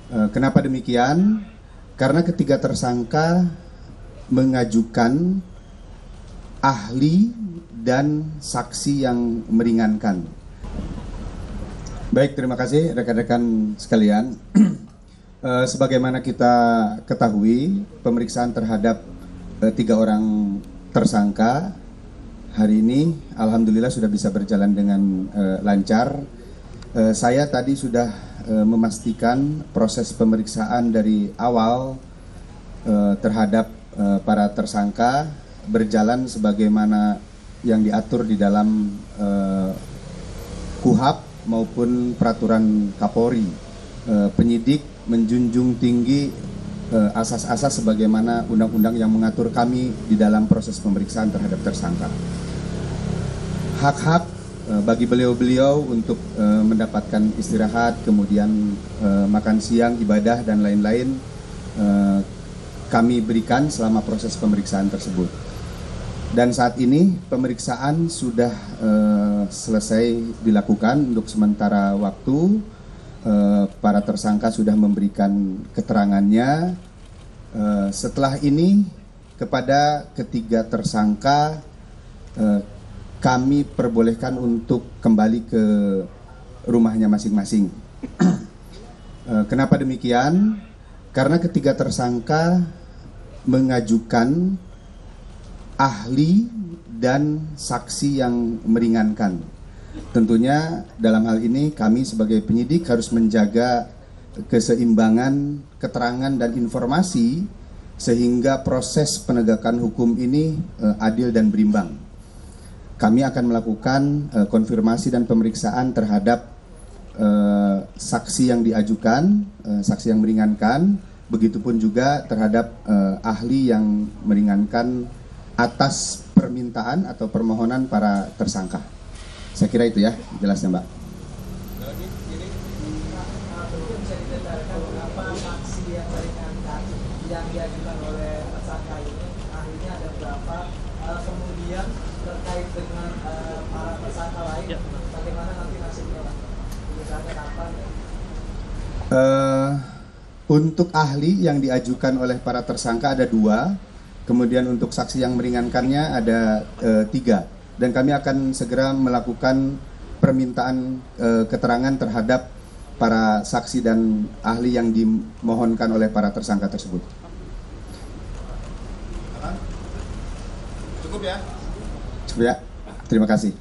Kenapa demikian? Karena ketiga tersangka mengajukan ahli dan saksi yang meringankan. Baik, terima kasih rekan-rekan sekalian. Sebagaimana kita ketahui, pemeriksaan terhadap 3 orang tersangka hari ini alhamdulillah sudah bisa berjalan dengan lancar. Saya tadi sudah memastikan proses pemeriksaan dari awal terhadap para tersangka berjalan sebagaimana yang diatur di dalam KUHP maupun peraturan Kapolri. Penyidik menjunjung tinggi asas-asas sebagaimana undang-undang yang mengatur kami di dalam proses pemeriksaan terhadap tersangka. Hak-hak bagi beliau-beliau untuk mendapatkan istirahat, kemudian makan siang, ibadah, dan lain-lain kami berikan selama proses pemeriksaan tersebut. Dan saat ini pemeriksaan sudah selesai dilakukan untuk sementara waktu. Para tersangka sudah memberikan keterangannya. Setelah ini kepada ketiga tersangka kami perbolehkan untuk kembali ke rumahnya masing-masing. Kenapa demikian? Karena ketiga tersangka mengajukan ahli dan saksi yang meringankan. Tentunya dalam hal ini kami sebagai penyidik harus menjaga keseimbangan keterangan dan informasi sehingga proses penegakan hukum ini adil dan berimbang. Kami akan melakukan konfirmasi dan pemeriksaan terhadap saksi yang diajukan, saksi yang meringankan, begitupun juga terhadap ahli yang meringankan atas permintaan atau permohonan para tersangka. Saya kira itu ya jelasnya, Mbak. Yang diajukan oleh tersangka ini ahlinya ada berapa, kemudian terkait dengan para tersangka lain bagaimana nanti nasibnya, misalnya kapan? Untuk ahli yang diajukan oleh para tersangka ada 2, kemudian untuk saksi yang meringankannya ada 3. Dan kami akan segera melakukan permintaan keterangan terhadap para saksi dan ahli yang dimohonkan oleh para tersangka tersebut. Cukup ya? Cukup ya? Terima kasih.